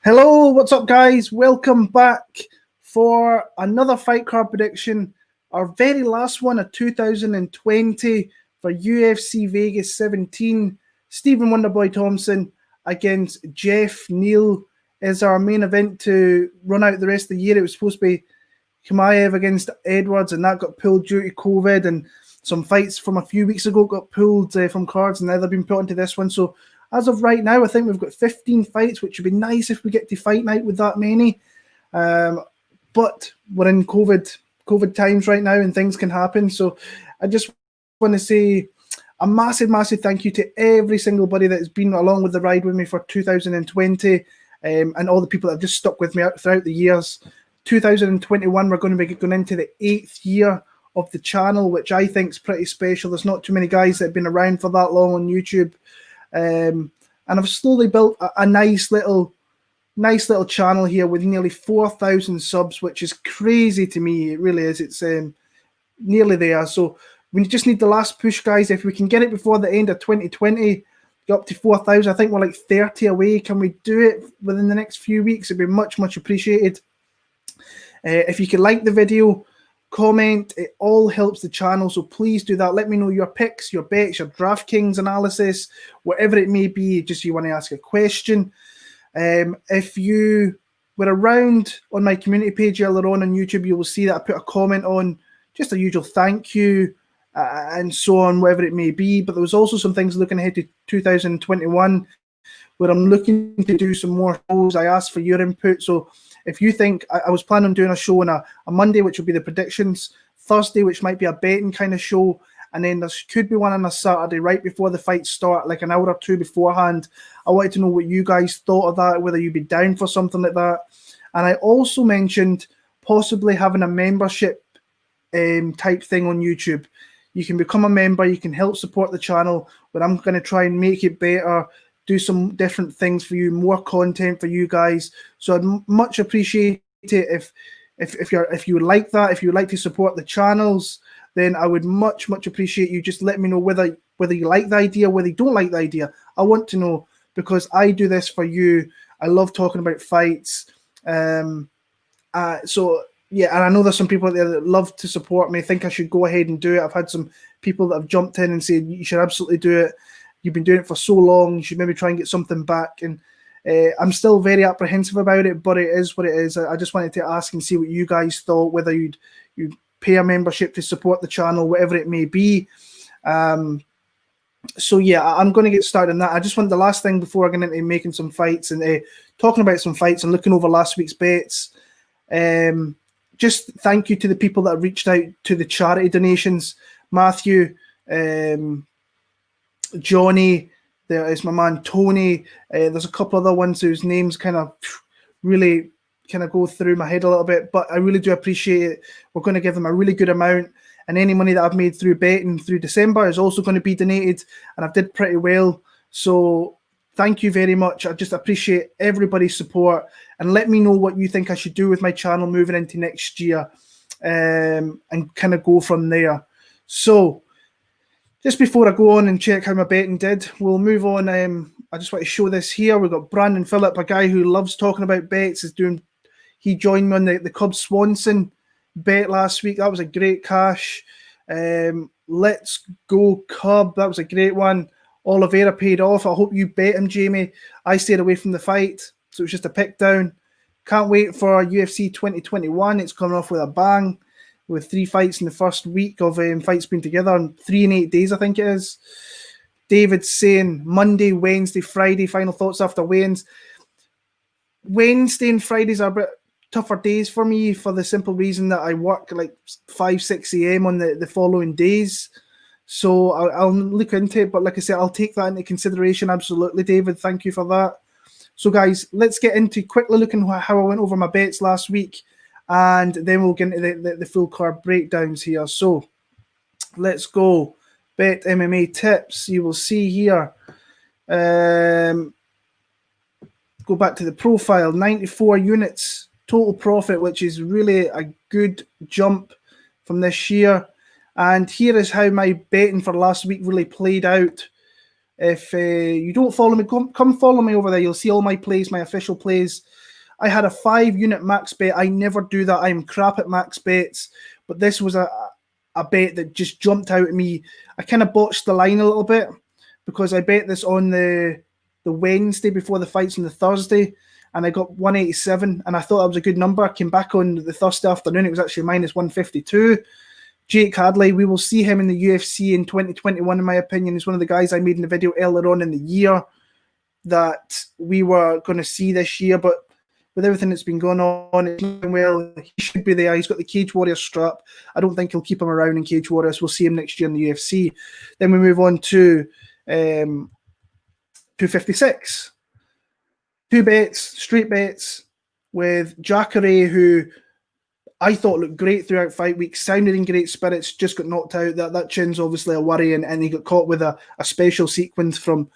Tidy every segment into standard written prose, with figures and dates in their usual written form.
Hello, what's up, guys? Welcome back for another fight card prediction. Our very last one of 2020 for UFC Vegas 17. Stephen Wonderboy Thompson against Geoff Neal is our main event to run out the rest of the year. It was supposed to be Chimaev against Edwards, and that got pulled due to COVID, and some fights from a few weeks ago got pulled from cards, and now they've been put into this one. So as of right now, I think we've got 15 fights, which would be nice if we get to fight night with that many. But we're in COVID times right now, and things can happen. So I just want to say a massive, massive thank you to every single buddy that has been along with the ride with me for 2020, and all the people that have just stuck with me throughout the years. 2021, we're going to be going into the 8th year of the channel, which I think is pretty special. There's not too many guys that have been around for that long on YouTube. And I've slowly built a nice little channel here with nearly 4,000 subs, which is crazy to me. It really is. It's nearly there. So we just need the last push, guys. If we can get it before the end of 2020, get up to 4,000. I think we're like 30 away. Can we do it within the next few weeks? It'd be much, much appreciated. If you could like the video, comment, it all helps the channel, so please do that. Let me know your picks, your bets, your DraftKings analysis, whatever it may be. Just you want to ask a question. If you were around on my community page earlier on YouTube, you will see that I put a comment on, just a usual thank you, and so on, whatever it may be. But there was also some things looking ahead to 2021 where I'm looking to do some more shows. I asked for your input, so if you think, I was planning on doing a show on a Monday, which will be the predictions, Thursday, which might be a betting kind of show, and then there could be one on a Saturday right before the fights start, like an hour or two beforehand. I wanted to know what you guys thought of that, whether you'd be down for something like that. And I also mentioned possibly having a membership type thing on YouTube. You can become a member, you can help support the channel, but I'm going to try and make it better, do some different things for you, more content for you guys. So I'd much appreciate it if you would like that. If you would like to support the channels, then I would much appreciate you just let me know whether you like the idea, whether you don't like the idea. I want to know, because I do this for you. I love talking about fights. So yeah, and I know there's some people out there that love to support me, think I should go ahead and do it. I've had some people that have jumped in and said you should absolutely do it. You've been doing it for so long, you should maybe try and get something back. And I'm still very apprehensive about it, but it is what it is. I just wanted to ask and see what you guys thought, whether you'd pay a membership to support the channel, whatever it may be. So yeah, I'm going to get started on that. I just want the last thing before I get into making some fights and talking about some fights and looking over last week's bets. Just thank you to the people that have reached out to the charity donations. Matthew, Johnny, there is my man Tony. There's a couple other ones whose names kind of really go through my head a little bit, but I really do appreciate it. We're going to give them a really good amount, and any money that I've made through betting through December is also going to be donated, and I've did pretty well. So thank you very much. I just appreciate everybody's support, and let me know what you think I should do with my channel moving into next year, and kind of go from there. So just before I go on and check how my betting did, we'll move on. I just want to show this here. We've got Brandon Phillip, a guy who loves talking about bets. He joined me on the Cubs Swanson bet last week. That was a great cash. Let's go Cub. That was a great one. Oliveira paid off. I hope you bet him, Jamie. I stayed away from the fight, so it was just a pick down. Can't wait for UFC 2021. It's coming off with a bang, with 3 fights in the first week of fights being together, and 3 in 8 days, I think it is. David's saying Monday, Wednesday, Friday, final thoughts after weigh-ins. Wednesday and Fridays are a bit tougher days for me, for the simple reason that I work like 5-6 a.m. on the following days. So I'll look into it, but like I said, I'll take that into consideration. Absolutely, David. Thank you for that. So guys, let's get into quickly looking how I went over my bets last week, and then we'll get into the full card breakdowns here. So let's go. Bet MMA tips. You will see here. Go back to the profile. 94 units total profit, which is really a good jump from this year. And here is how my betting for last week really played out. If you don't follow me, come follow me over there. You'll see all my plays, my official plays. I had a 5-unit max bet. I never do that. I'm crap at max bets, but this was a bet that just jumped out at me. I kind of botched the line a little bit because I bet this on the Wednesday before the fights on the Thursday, and I got 187, and I thought that was a good number. I came back on the Thursday afternoon. It was actually minus 152. Jake Hadley, we will see him in the UFC in 2021, in my opinion. He's one of the guys I made in the video earlier on in the year that we were going to see this year, but with everything that's been going on, it's going well. He should be there. He's got the Cage Warriors strap. I don't think he'll keep him around in Cage Warriors. We'll see him next year in the UFC. Then we move on to 256. 2 bets, straight bets, with Jacare, who I thought looked great throughout fight week, sounded in great spirits, just got knocked out. That chin's obviously a worry, and he got caught with a special sequence from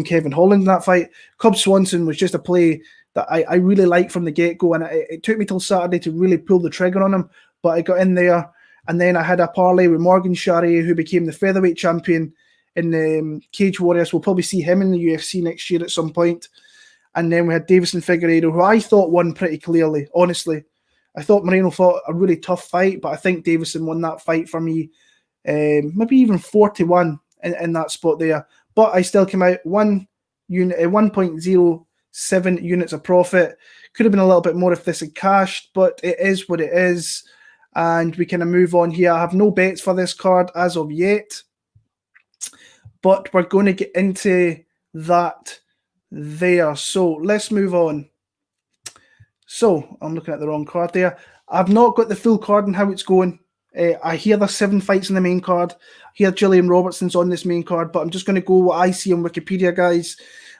Kevin Holland in that fight. Cub Swanson was just a play that I really liked from the get-go, and it took me till Saturday to really pull the trigger on him, but I got in there, and then I had a parlay with Morgan Charrier, who became the featherweight champion in the Cage Warriors. We'll probably see him in the UFC next year at some point. And then we had Davison Figueiredo, who I thought won pretty clearly, honestly. I thought Morono fought a really tough fight, but I think Davison won that fight for me, maybe even 4-1 in that spot there. But I still came out 1.07 units of profit. Could have been a little bit more if this had cashed, but it is what it is. And we kind of move on here. I have no bets for this card as of yet, but we're going to get into that there. So let's move on. So I'm looking at the wrong card there. I've not got the full card and how it's going. I hear there's 7 fights in the main card. I hear Gillian Robertson's on this main card, but I'm just going to go what I see on Wikipedia, guys.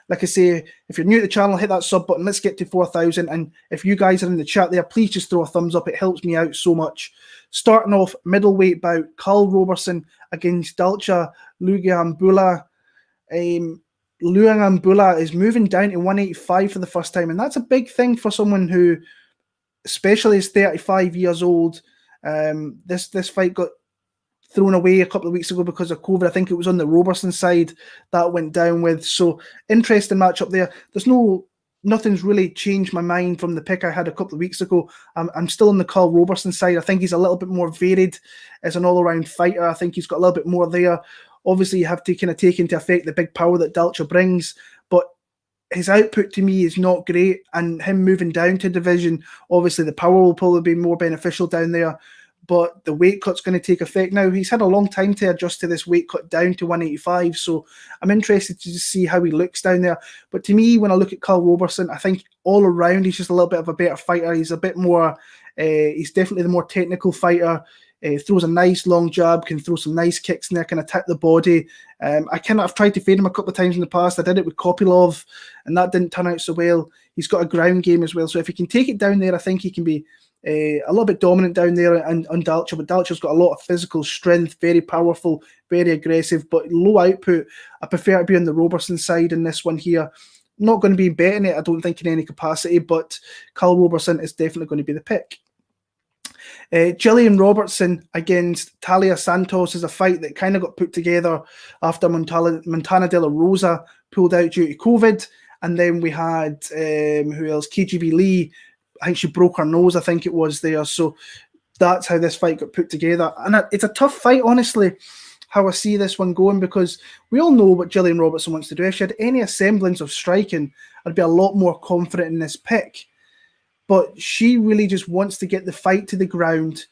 Like I say, if you're new to the channel, hit that sub button. Let's get to 4,000. And if you guys are in the chat there, please just throw a thumbs up. It helps me out so much. Starting off, middleweight bout, Carl Roberson against Dalcha Lungiambula. Lungiambula is moving down to 185 for the first time, and that's a big thing for someone who, especially is 35 years old. This fight got thrown away a couple of weeks ago because of COVID. I think it was on the Roberson side that went down with. So interesting matchup there. Nothing's really changed my mind from the pick I had a couple of weeks ago. I'm still on the Carl Roberson side. I think he's a little bit more varied as an all-around fighter. I think he's got a little bit more there. Obviously, you have to kind of take into effect the big power that Dalcha brings, but his output to me is not great, and him moving down to division, obviously the power will probably be more beneficial down there, but the weight cut's going to take effect now. He's had a long time to adjust to this weight cut down to 185, so I'm interested to see how he looks down there. But to me, when I look at Carl Roberson, I think all around he's just a little bit of a better fighter. He's a bit more, he's definitely the more technical fighter. Throws a nice long jab, can throw some nice kicks in there, can attack the body. I've tried to fade him a couple of times in the past. I did it with Kopylov, and that didn't turn out so well. He's got a ground game as well. So if he can take it down there, I think he can be a little bit dominant down there and on Dalcha. But Dalcha's got a lot of physical strength, very powerful, very aggressive, but low output. I prefer to be on the Roberson side in this one here. Not going to be betting it, I don't think, in any capacity, but Carl Roberson is definitely going to be the pick. Gillian Robertson against Talia Santos is a fight that kind of got put together after Montana De La Rosa pulled out due to COVID. And then we had, who else? KGB Lee. I think she broke her nose, I think it was there. So that's how this fight got put together. And it's a tough fight, honestly, how I see this one going, because we all know what Gillian Robertson wants to do. If she had any semblance of striking, I'd be a lot more confident in this pick. But she really just wants to get the fight to the ground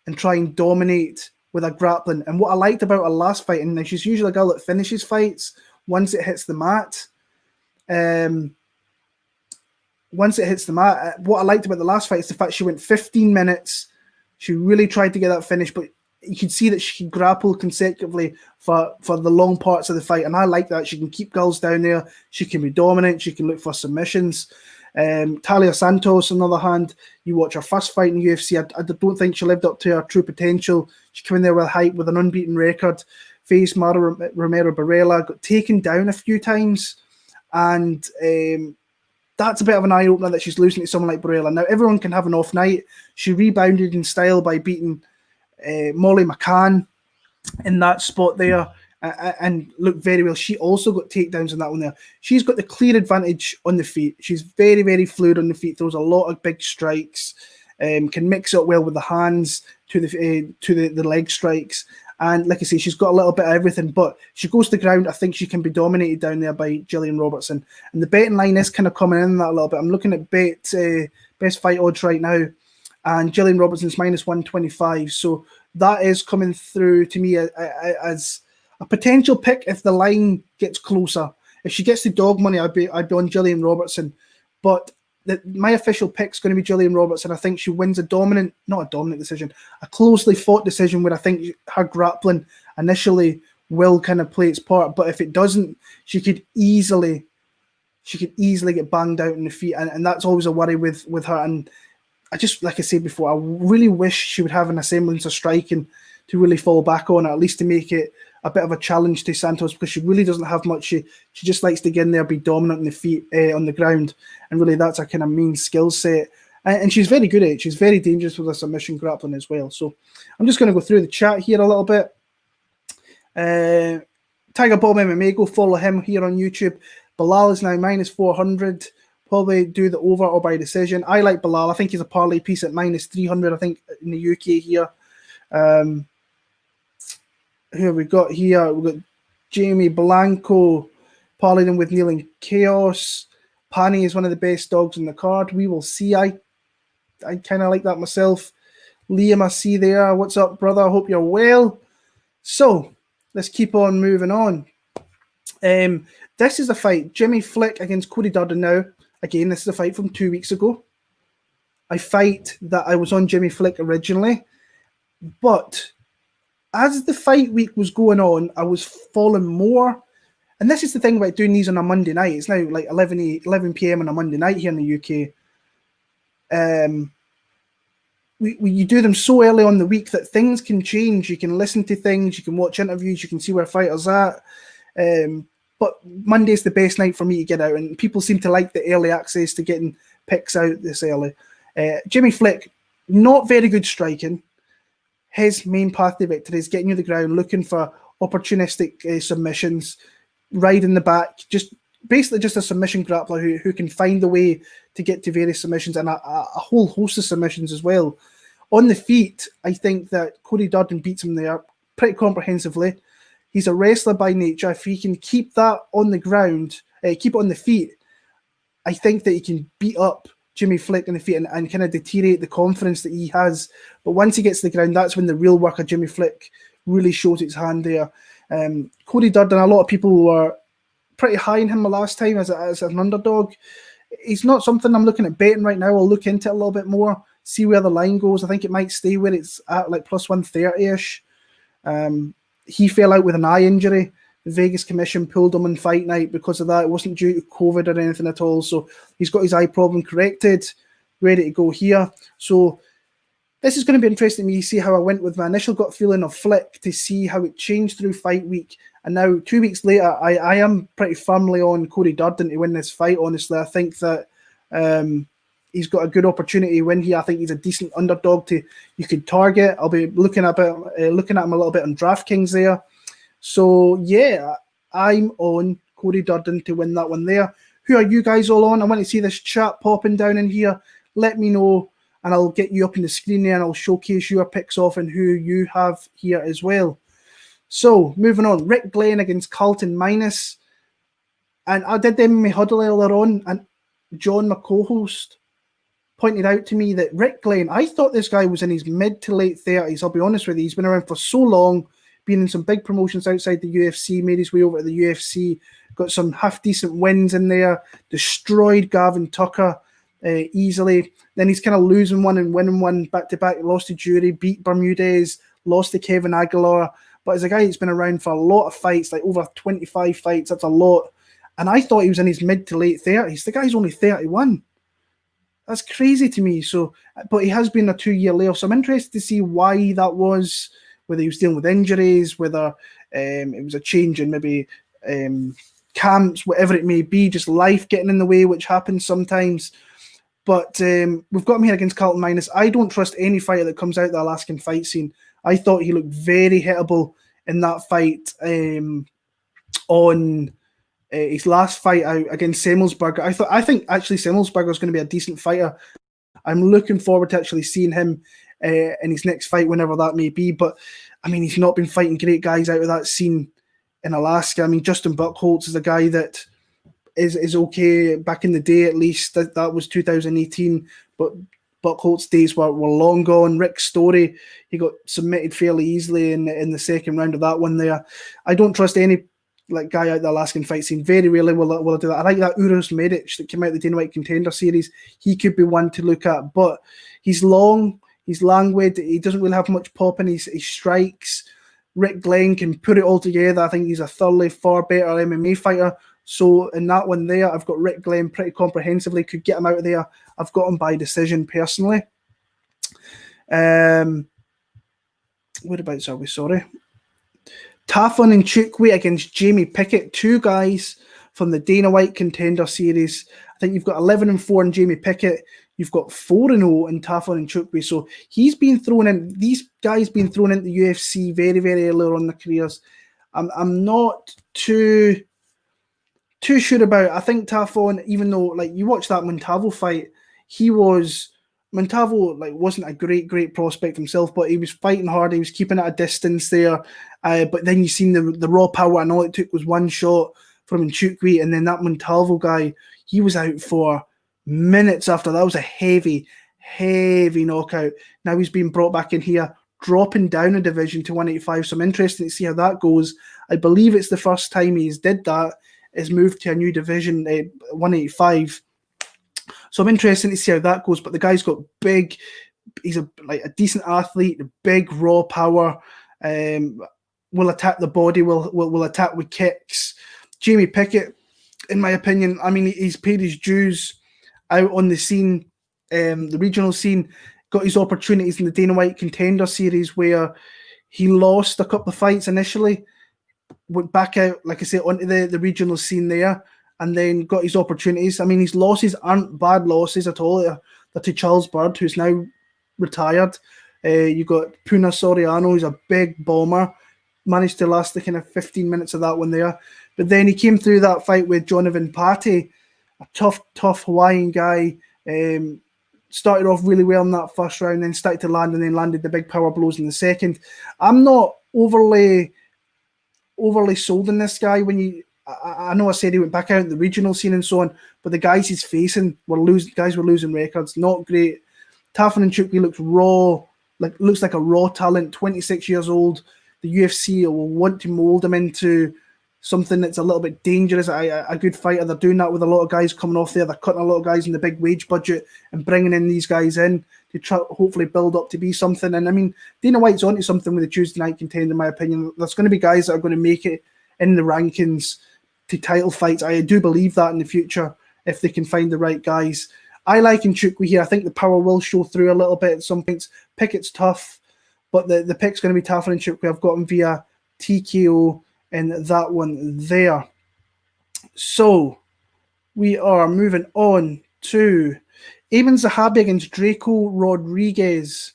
and try and dominate with her grappling. And what I liked about her last fight, and she's usually a girl that finishes fights once it hits the mat. What I liked about the last fight is the fact she went 15 minutes. She really tried to get that finish, but you can see that she can grapple consecutively for the long parts of the fight. And I like that. She can keep girls down there. She can be dominant. She can look for submissions. Talia Santos, on the other hand, you watch her first fight in the UFC, I don't think she lived up to her true potential. She came in there with hype, with an unbeaten record, faced Mara Romero Barella, got taken down a few times, and that's a bit of an eye-opener that she's losing to someone like Barella. Now, everyone can have an off night. She rebounded in style by beating Molly McCann in that spot there, and looked very well. She also got takedowns in that one there. She's got the clear advantage on the feet. She's very, very fluid on the feet, throws a lot of big strikes, can mix it well with the hands to the leg strikes. And like I say, she's got a little bit of everything, but she goes to the ground. I think she can be dominated down there by Gillian Robertson. And the betting line is kind of coming in that a little bit. I'm looking at best fight odds right now, and Gillian Robertson's -125. So that is coming through to me as a potential pick if the line gets closer. If she gets the dog money, I'd be on Gillian Robertson. But my official pick is going to be Gillian Robertson. I think she wins not a dominant decision, a closely fought decision where I think her grappling initially will kind of play its part. But if it doesn't, she could easily get banged out in the feet. And that's always a worry with her. And I just, like I said before, I really wish she would have an semblance of striking to really fall back on, at least to make it a bit of a challenge to Santos, because she really doesn't have much. She just likes to get in there, be dominant on the feet, on the ground, and really that's a kind of main skill set. And she's very good at it. She's very dangerous with her submission grappling as well. So I'm just going to go through the chat here a little bit. Tiger Bob MMA, go follow him here on YouTube. Belal is now -400. Probably do the over or by decision. I like Belal. I think he's a parlay piece at -300, I think, in the UK here. Who have we got here? We've got Jamie Blanco parlaying him with Neal and Khaos. Pannie is one of the best dogs in the card. We will see. I kind of like that myself. Lima, see there. What's up, brother? I hope you're well. So let's keep on moving on. This is a fight. Jimmy Flick against Cody Durden now. Again, this is a fight from 2 weeks ago. A fight that I was on Jimmy Flick originally. But as the fight week was going on, I was falling more. And this is the thing about doing these on a Monday night. It's now like 11 p.m. on a Monday night here in the UK. You do them so early on the week that things can change. You can listen to things, you can watch interviews, you can see where fighters are at. But Monday's the best night for me to get out, and people seem to like the early access to getting picks out this early. Jimmy Flick, not very good striking. His main path to victory is getting you the ground, looking for opportunistic submissions, riding the back, basically just a submission grappler who can find the way to get to various submissions and a whole host of submissions as well. On the feet, I think that Cody Durden beats him there pretty comprehensively. He's a wrestler by nature. If he can keep that on the ground, keep it on the feet, I think that he can beat up Jimmy Flick on the feet and kind of deteriorate the confidence that he has. But once he gets to the ground, that's when the real work of Jimmy Flick really shows its hand there. Cody Durden, a lot of people were pretty high on him the last time as an underdog. He's not something I'm looking at betting right now. I'll look into it a little bit more, see where the line goes. I think it might stay where it's at, like plus 130-ish. He fell out with an eye injury. The Vegas Commission pulled him on fight night because of that. It wasn't due to COVID or anything at all. So he's got his eye problem corrected, ready to go here. So this is going to be interesting to me to see how I went with my initial gut feeling of Flick, to see how it changed through fight week. And now 2 weeks later, I am pretty firmly on Cody Durden to win this fight, honestly. I think that he's got a good opportunity to win here. I think he's a decent underdog you could target. I'll be looking at him a little bit on DraftKings there. So, yeah, I'm on Cody Durden to win that one there. Who are you guys all on? I want to see this chat popping down in here. Let me know, and I'll get you up on the screen there, and I'll showcase your picks off and who you have here as well. So, moving on. Rick Glenn against Carlton Minus. And I did the MMA Huddle earlier on, and John, my co-host, pointed out to me that Rick Glenn, I thought this guy was in his mid to late 30s. I'll be honest with you. He's been around for so long, been in some big promotions outside the UFC, made his way over to the UFC, got some half-decent wins in there, destroyed Gavin Tucker easily. Then he's kind of losing one and winning one back-to-back. Lost to Jury, beat Bermudez, lost to Kevin Aguilar. But as a guy that's been around for a lot of fights, like over 25 fights, that's a lot. And I thought he was in his mid to late 30s. The guy's only 31. That's crazy to me. So, but he has been a 2-year layoff. So I'm interested to see why that was, whether he was dealing with injuries, whether it was a change in maybe camps, whatever it may be, just life getting in the way, which happens sometimes. But we've got him here against Carlton Minus. I don't trust any fighter that comes out the Alaskan fight scene. I thought he looked very hittable in that fight on his last fight out against Semmelsberger. I think actually Semmelsberger is going to be a decent fighter. I'm looking forward to actually seeing him in his next fight, whenever that may be. But I mean, he's not been fighting great guys out of that scene in Alaska. I mean, Justin Buchholz is a guy that is okay back in the day, at least. That was 2018, but Buchholz's days were long gone. Rick Story, he got submitted fairly easily in the second round of that one there. I don't trust any guy out the Alaskan fight scene. Very rarely will I do that. I like that Uros Medic that came out of the Dana White Contender Series. He could be one to look at, but he's long, he's languid, he doesn't really have much pop in his strikes. Rick Glenn can put it all together. I think he's a thoroughly far better MMA fighter. So in that one there, I've got Rick Glenn pretty comprehensively. Could get him out of there. I've got him by decision personally. Whereabouts are we? Sorry. Tafon and Chukwi against Jamie Pickett, two guys from the Dana White Contender Series. I think you've got 11-4 in Jamie Pickett. You've got 4-0 in Tafon and Chukwi. So he's been thrown in. These guys been thrown into the UFC very, very early on in their careers. I'm not too sure about. I think Tafon, even though you watch that Montalvo fight, Montalvo wasn't a great prospect himself, but he was fighting hard. He was keeping at a distance there. But then you seen the raw power, and all it took was one shot from Nchukwi, and then that Montalvo guy, he was out for minutes after. That was a heavy knockout. Now he's been brought back in here, dropping down a division to 185. So I'm interested to see how that goes. I believe it's the first time he's did that, is moved to a new division, 185. So I'm interested to see how that goes. But the guy's got big. He's a decent athlete, big raw power. Will attack the body. Will attack with kicks. Jamie Pickett, in my opinion, I mean, he's paid his dues out on the scene, the regional scene. Got his opportunities in the Dana White Contender Series where he lost a couple of fights initially, went back out, like I say, onto the regional scene there, and then got his opportunities. I mean, his losses aren't bad losses at all. They're to Charles Bird, who's now retired. You got Puna Soriano, who's a big bomber. Managed to last the kind of 15 minutes of that one there. But then he came through that fight with Jonathan Patty, a tough Hawaiian guy. Started off really well in that first round, then started to land, and then landed the big power blows in the second. I'm not overly sold on this guy. I know I said he went back out in the regional scene and so on, but the guys he's facing were losing records. Not great. Tafon and Chukwi looks raw, looks like a raw talent, 26 years old. The UFC will want to mold him into something that's a little bit dangerous, a good fighter. They're doing that with a lot of guys coming off there. They're cutting a lot of guys in the big wage budget and bringing in these guys in to try hopefully build up to be something. And I mean, Dana White's onto something with the Tuesday Night Contender, in my opinion. There's going to be guys that are going to make it in the rankings to title fights. I do believe that in the future if they can find the right guys. I like Nchukwi here. I think the power will show through a little bit at some points. Pickett's tough, but the pick's going to be Tafon and Nchukwi. I've got him via TKO in that one there. So we are moving on to Aiemann Zahabi against Drako Rodriguez.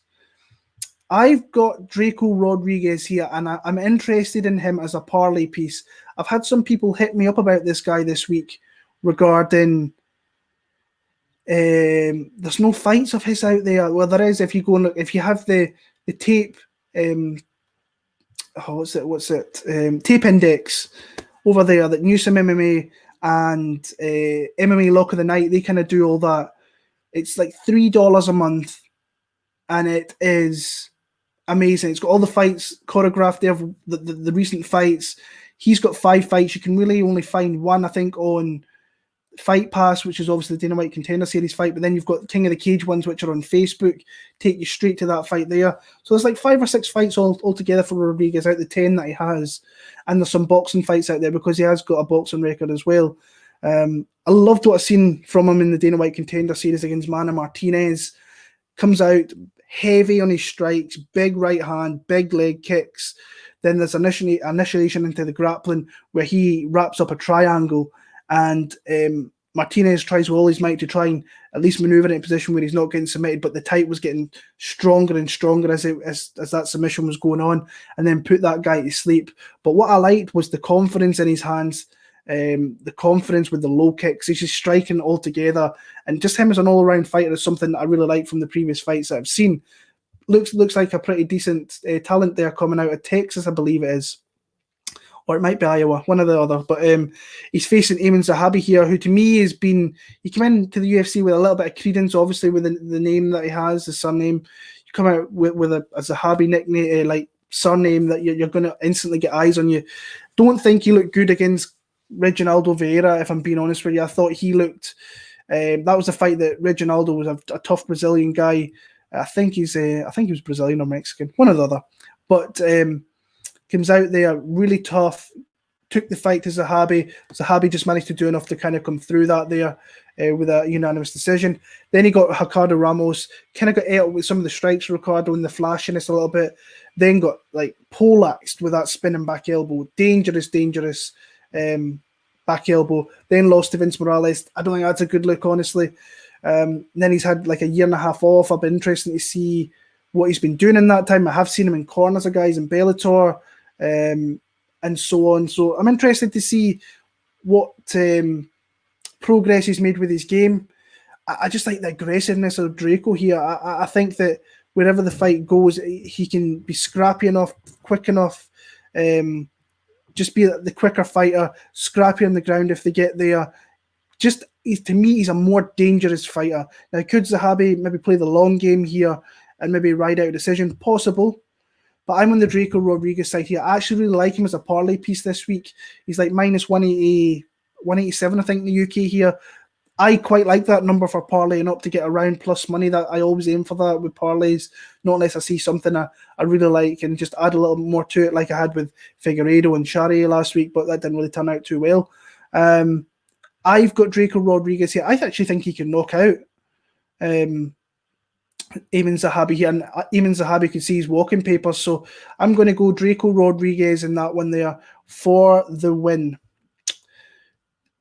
I've got Drako Rodriguez here, and I'm interested in him as a parlay piece. I've had some people hit me up about this guy this week regarding there's no fights of his out there. Well, there is if you go and look, if you have the tape. What's it? Tape Index over there that Newsome MMA and MMA Lock of the Night, they kind of do all that. It's like $3 a month, and it is amazing. It's got all the fights choreographed there, the recent fights. He's got 5 fights. You can really only find one, I think, on Fight Pass, which is obviously the Dana White Contender Series fight, but then you've got King of the Cage ones, which are on Facebook, take you straight to that fight there. So there's like 5 or 6 fights all together for Rodriguez out of the 10 that he has, and there's some boxing fights out there because he has got a boxing record as well. I loved what I've seen from him in the Dana White Contender Series against Mana Martinez. Comes out heavy on his strikes, big right hand, big leg kicks. Then there's initiation into the grappling where he wraps up a triangle. And Martinez tries with all his might to try and at least maneuver in a position where he's not getting submitted, but the tight was getting stronger and stronger as that submission was going on, and then put that guy to sleep. But what I liked was the confidence in his hands, the confidence with the low kicks. He's just striking all together, and just him as an all-around fighter is something that I really like from the previous fights that I've seen. Looks like a pretty decent talent there coming out of Texas, I believe it is. Or it might be Iowa, one or the other. But he's facing Aiemann Zahabi here, who to me has been... He came into the UFC with a little bit of credence, obviously, with the name that he has, the surname. You come out with a Zahabi nickname, like surname, that you're going to instantly get eyes on you. Don't think he looked good against Reginaldo Vera, if I'm being honest with you. I thought he looked... that was the fight that Reginaldo was a tough Brazilian guy. I think he was Brazilian or Mexican, one or the other. But... comes out there really tough, took the fight to Zahabi. Zahabi just managed to do enough to kind of come through that there with a unanimous decision. Then he got Ricardo Ramos, kind of got ate up with some of the strikes, Ricardo, and the flashiness a little bit. Then got like poleaxed with that spinning back elbow. Dangerous back elbow. Then lost to Vince Morales. I don't think that's a good look, honestly. Then he's had like a year and a half off. I've been interested to see what he's been doing in that time. I have seen him in corners of guys in Bellator. And so on. So I'm interested to see what progress he's made with his game. I just like the aggressiveness of Drako here. I think that wherever the fight goes, he can be scrappy enough, quick enough, just be the quicker fighter, scrappy on the ground if they get there. To me, he's a more dangerous fighter. Now, could Zahabi maybe play the long game here and maybe ride out a decision? Possible. But I'm on the Drako Rodriguez side here. I actually really like him as a parlay piece this week. He's like minus 187, I think, in the UK here. I quite like that number for parlaying up to get around plus money. That I always aim for that with parlays, not unless I see something I really like and just add a little more to it, like I had with Figueiredo and Sharia last week, but that didn't really turn out too well. I've got Drako Rodriguez here. I actually think he can knock out Aiemann Zahabi here, and Aiemann Zahabi can see his walking papers, so I'm going to go Drako Rodriguez in that one there for the win.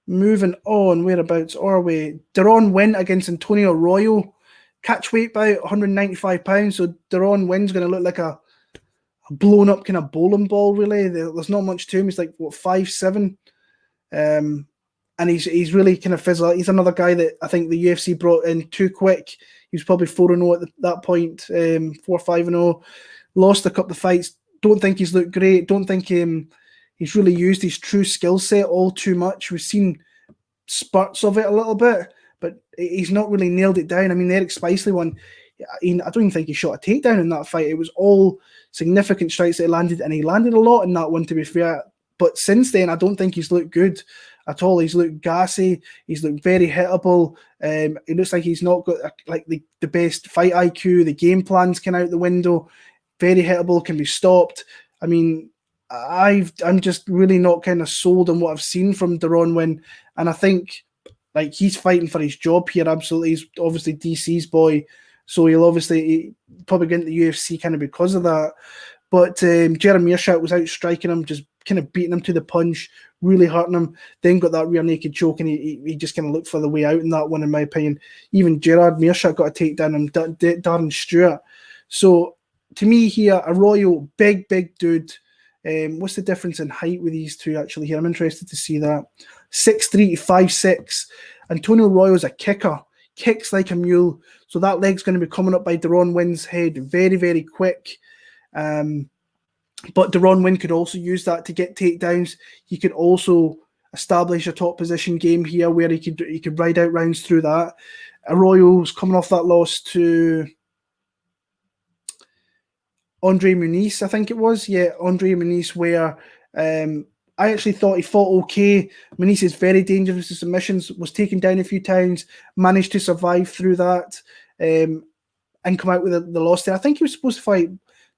Moving on, whereabouts are we? Deron Winn against Antonio Arroyo. Catch weight bout, 195 pounds, so Deron Winn's going to look like a blown up kind of bowling ball, really. There's not much to him. He's like, 5'7", and he's really kind of fizzled out. He's another guy that I think the UFC brought in too quick. He was probably 4-0 at that point, 4-5-0. Lost a couple of fights. Don't think he's looked great. Don't think he's really used his true skill set all too much. We've seen spurts of it a little bit, but he's not really nailed it down. I mean, the Eric Spicely one, I don't even think he shot a takedown in that fight. It was all significant strikes that he landed, and he landed a lot in that one, to be fair. But since then, I don't think he's looked good at all. He's looked gassy. He's looked very hittable. It looks like he's not got like the best fight IQ. The game plan's come out the window. Very hittable, can be stopped. I mean, I'm just really not kind of sold on what I've seen from Deron Winn, and I think like he's fighting for his job here. Absolutely, he's obviously DC's boy, so he probably get into the UFC kind of because of that. But Jeremy Mearshart was out striking him, just kind of beating him to the punch, really hurting him. Then got that rear naked choke, and he just kind of looked for the way out in that one, in my opinion. Even Gerard Mearshart got a takedown on Darren Stewart. So to me here, Arroyo, big dude. What's the difference in height with these two actually here? I'm interested to see that. 6'3" to 5'6". Antonio Arroyo's a kicker. Kicks like a mule. So that leg's going to be coming up by Deron Winn's head very, very quick. But Deron Winn could also use that to get takedowns. He could also establish a top position game here where he could ride out rounds through that. Arroyo's coming off that loss to Andre Muniz, I think it was. Yeah, Andre Muniz, where I actually thought he fought okay. Muniz is very dangerous to submissions, was taken down a few times, managed to survive through that, and come out with the loss there. I think he was supposed to fight...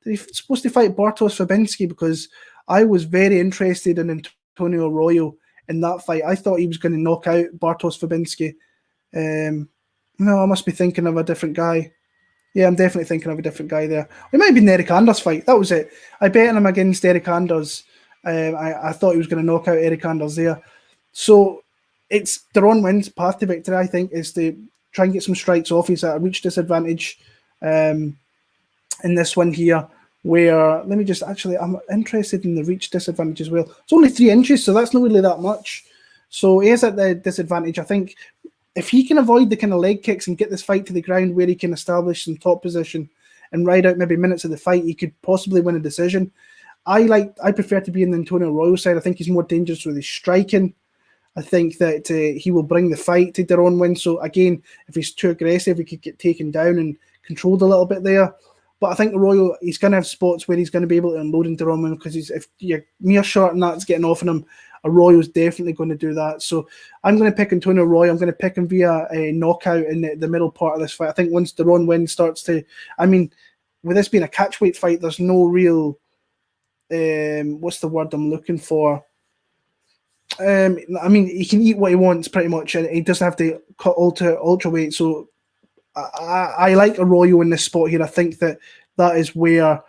He's supposed to fight Bartosz Fabinski, because I was very interested in Antonio Arroyo in that fight. I thought he was going to knock out Bartosz Fabinski. No, I must be thinking of a different guy. Yeah, I'm definitely thinking of a different guy there. It might have been the Eric Anders fight. That was it. I bet him against Eric Anders. I thought he was going to knock out Eric Anders there. So it's Deron Winn's path to victory, I think, is to try and get some strikes off. He's at a reach disadvantage in this one here, where, let me just, actually, I'm interested in the reach disadvantage as well. It's only 3 inches, so that's not really that much. So he is at the disadvantage. I think if he can avoid the kind of leg kicks and get this fight to the ground where he can establish some top position and ride out maybe minutes of the fight, he could possibly win a decision. I prefer to be in the Antonio Arroyo side. I think he's more dangerous with his striking. I think that he will bring the fight to Deron Winn. So again, if he's too aggressive, he could get taken down and controlled a little bit there. But I think Arroyo, he's going to have spots where he's going to be able to unload in Deron Winn, because if you're mere short and that's getting off on him, Arroyo's definitely going to do that. So I'm going to pick Antonio Arroyo. I'm going to pick him via a knockout in the middle part of this fight. I think once Deron Winn starts to, I mean, with this being a catchweight fight, there's no real, what's the word I'm looking for? I mean, he can eat what he wants pretty much, and he doesn't have to cut ultra weight. So I like Arroyo in this spot here. I think that is where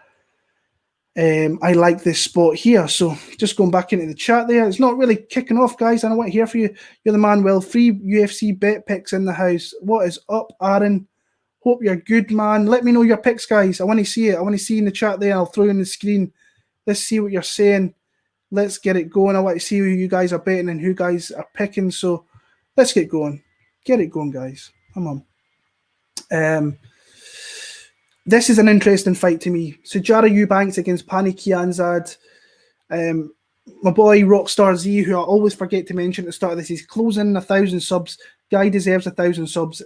I like this spot here. So just going back into the chat there, it's not really kicking off, guys. I want to hear from you. You're the man. Well, free UFC bet picks in the house. What is up, Aaron? Hope you're good, man. Let me know your picks, guys. I want to see it. I want to see in the chat there. I'll throw it on the screen. Let's see what you're saying. Let's get it going. I want to see who you guys are betting and who guys are picking. So let's get going. Get it going, guys. Come on. This is an interesting fight to me. Sijara Eubanks against Pannie Kianzad. My boy Rockstar Z, who I always forget to mention at the start of this, he's closing 1,000 subs. Guy deserves 1,000 subs,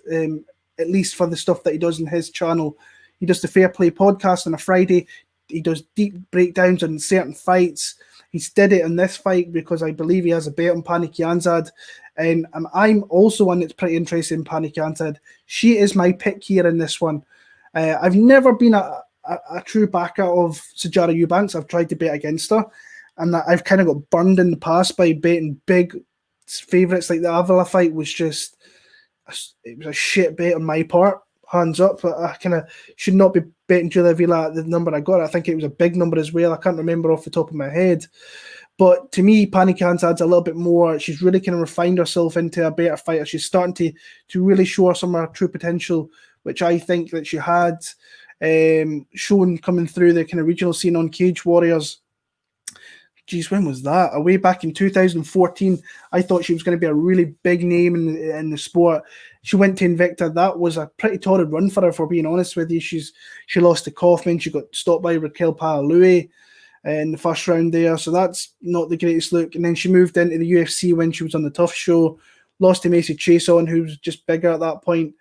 at least for the stuff that he does in his channel. He does the Fair Play podcast on a Friday. He does deep breakdowns on certain fights. He's did it in this fight because I believe he has a bet on Pannie Kianzad. And I'm also one that's pretty interested in Pannie Kianzad. She is my pick here in this one. I've never been a true backer of Sijara Eubanks. I've tried to bet against her, and I've kind of got burned in the past by betting big favourites. Like the Avila fight was just, it was a shit bet on my part, hands up. I kind of should not be betting Julia Avila at the number I got. I think it was a big number as well. I can't remember off the top of my head. But to me, Pannie Kianzad's a little bit more, she's really kind of refined herself into a better fighter. She's starting to really show her some of her true potential, which I think that she had shown coming through the kind of regional scene on Cage Warriors. Geez, when was that? Way back in 2014, I thought she was going to be a really big name in the sport. She went to Invicta. That was a pretty torrid run for her, for being honest with you. She lost to Kaufman. She got stopped by Raquel Paolue in the first round there. So that's not the greatest look. And then she moved into the UFC when she was on the Tough Show. Lost to Macy Chason, who was just bigger at that point.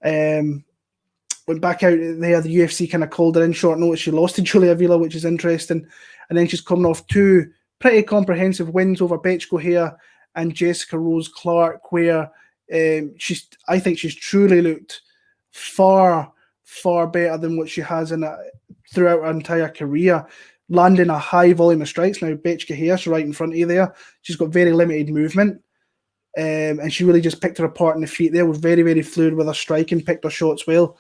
Went back out there. The UFC kind of called her in short notice. She lost to Julia Avila, which is interesting. And then she's coming off 2 pretty comprehensive wins over Betchko here and Jessica Rose Clark, where I think she's truly looked far, far better than what she has throughout her entire career, landing a high volume of strikes. Now, Betchko here's right in front of you there. She's got very limited movement. And she really just picked her apart in the feet there, was very, very fluid with her striking, picked her shots well.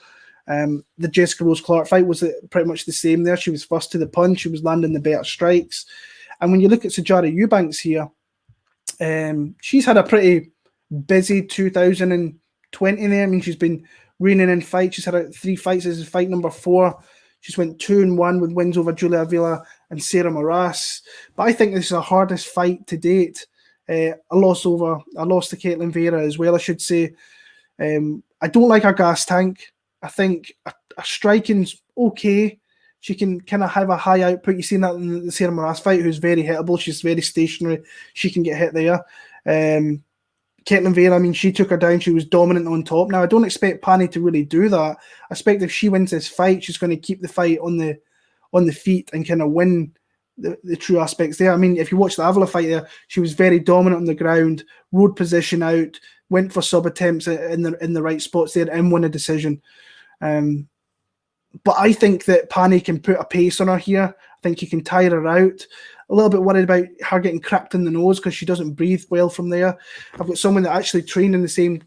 The Jessica Rose Clark fight was pretty much the same there. She was first to the punch. She was landing the better strikes. And when you look at Sijara Eubanks here, she's had a pretty busy 2020 there. I mean, she's been reining in fights. She's had 3 fights. This is fight number 4. She's went 2-1 with wins over Julia Avila and Sarah Moraes. But I think this is her hardest fight to date. I lost to Caitlin Vera as well, I should say. I don't like her gas tank. I think her striking's okay. She can kind of have a high output. You've seen that in the Sarah Moraes fight, who's very hittable. She's very stationary. She can get hit there. Caitlin Vera, I mean, she took her down. She was dominant on top. Now, I don't expect Pannie to really do that. I expect if she wins this fight, she's going to keep the fight on the feet and kind of win the true aspects there. I mean, if you watch the Avila fight there, she was very dominant on the ground, rode position out, went for sub attempts in the right spots there and won a decision. But I think that Pannie can put a pace on her here. I think he can tire her out. A little bit worried about her getting cracked in the nose because she doesn't breathe well from there. I've got someone that actually trained in the same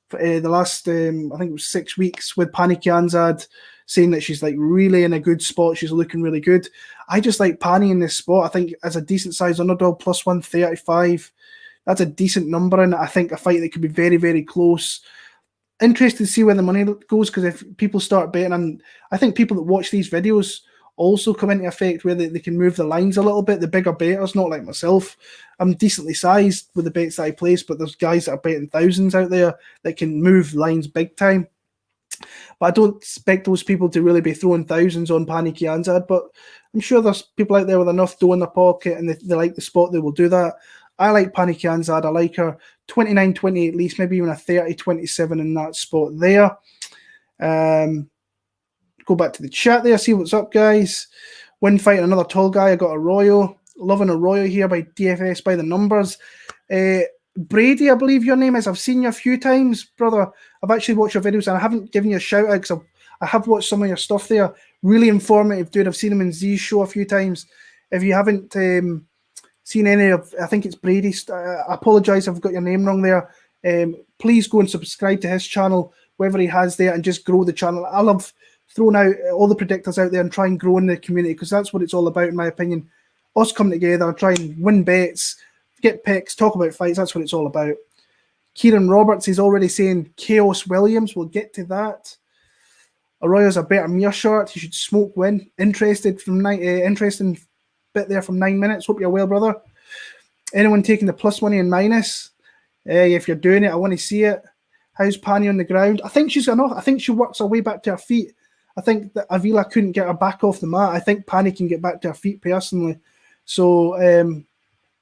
the last, I think it was 6 weeks with Pannie Kianzad, saying that she's like really in a good spot. She's looking really good. I just like Pannie in this spot. I think as a decent size underdog, plus 135. That's a decent number, and I think a fight that could be very, very close. Interested to see where the money goes, because if people start betting, and I think people that watch these videos also come into effect where they can move the lines a little bit. The bigger bettors, not like myself. I'm decently sized with the bets that I place, but there's guys that are betting thousands out there that can move lines big time. But I don't expect those people to really be throwing thousands on Pannie Kianzad, but I'm sure there's people out there with enough dough in their pocket and they like the spot, they will do that. I like Pannie Kianzad. I like her 29-28 at least, maybe even a 30-27 in that spot there. Go back to the chat there, see what's up, guys. Winn fighting another tall guy. I got Arroyo. Loving Arroyo here by DFS by the numbers. Brady, I believe your name is. I've seen you a few times, brother. I've actually watched your videos and I haven't given you a shout out because I have watched some of your stuff there. Really informative, dude. I've seen him in Z's show a few times. If you haven't seen any of, I think it's Brady. I apologise if I've got your name wrong there. Please go and subscribe to his channel, whatever he has there, and just grow the channel. I love throwing out all the predictors out there and try and grow in the community, because that's what it's all about, in my opinion. Us come together, try and win bets, get picks, talk about fights. That's what it's all about. Kieran Roberts is already saying Khaos Williams. We'll get to that. Arroyo's a better Mearshart. He should smoke Winn. Interesting bit there from 9 minutes. Hope you're well, brother. Anyone taking the plus money and minus? If you're doing it, I want to see it. How's Pannie on the ground? I think she's enough. I think she works her way back to her feet. I think that Avila couldn't get her back off the mat. I think Pannie can get back to her feet personally. So,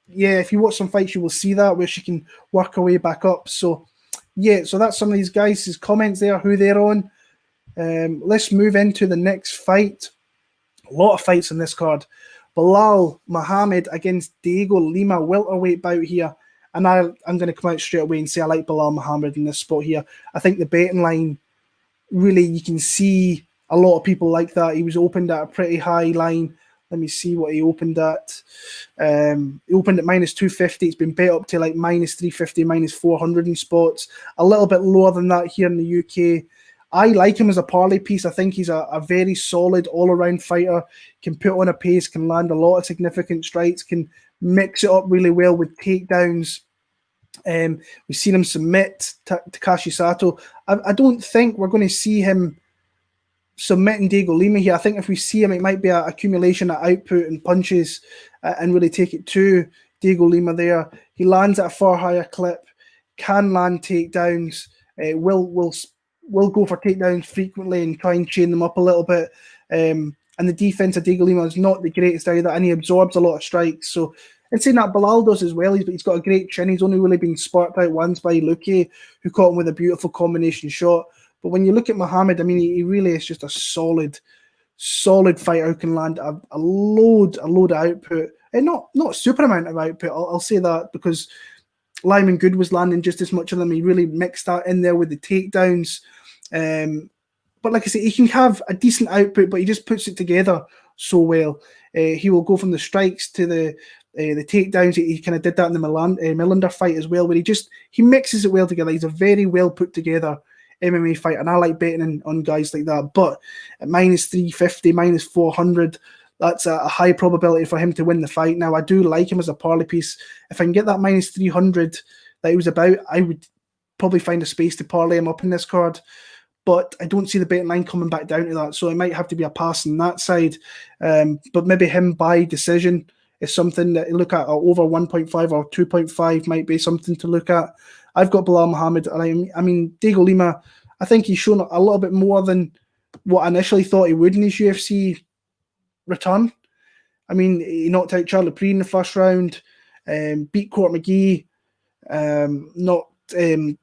yeah, if you watch some fights, you will see that, where she can work her way back up. So, yeah, so that's some of these guys' comments there, who they're on. Let's move into the next fight. A lot of fights in this card. Belal Muhammed against Dhiego Lima, welterweight bout here. And I'm going to come out straight away and say I like Belal Muhammed in this spot here. I think the betting line, really, you can see a lot of people like that. He was opened at a pretty high line. Let me see what he opened at. He opened at minus 250. It's been bet up to like minus 350, minus 400 in spots. A little bit lower than that here in the UK. I like him as a parlay piece. I think he's a very solid all-around fighter. Can put on a pace, can land a lot of significant strikes, can mix it up really well with takedowns. We've seen him submit Takashi Sato. I don't think we're going to see him submitting Dhiego Lima here. I think if we see him, it might be an accumulation of output and punches and really take it to Dhiego Lima there. He lands at a far higher clip, can land takedowns, will go for takedowns frequently and try and chain them up a little bit. And the defense of Dhiego Lima is not the greatest either, and he absorbs a lot of strikes. So, and saying that, Belal does as well, but he's got a great chin. He's only really been sparked out once by Luque, who caught him with a beautiful combination shot. But when you look at Muhammad, I mean, he really is just a solid fighter who can land a load of output. And not a super amount of output, I'll say that, because Lyman Good was landing just as much of them. He really mixed that in there with the takedowns. But like I say, he can have a decent output, but he just puts it together so well. He will go from the strikes to the takedowns. He kind of did that in the Millender fight as well, where he mixes it well together. He's a very well put together MMA fighter, and I like betting on guys like that. But at minus 350, minus 400, that's a high probability for him to win the fight. Now, I do like him as a parlay piece. If I can get that minus 300 that he was about, I would probably find a space to parlay him up in this card. But I don't see the betting line coming back down to that, so it might have to be a pass on that side. But maybe him by decision is something that you look at, or over 1.5 or 2.5 might be something to look at. I've got Belal Muhammed, and I mean, Dhiego Lima, I think he's shown a little bit more than what I initially thought he would in his UFC return. I mean, he knocked out Charlie Pre in the first round, beat Court McGee,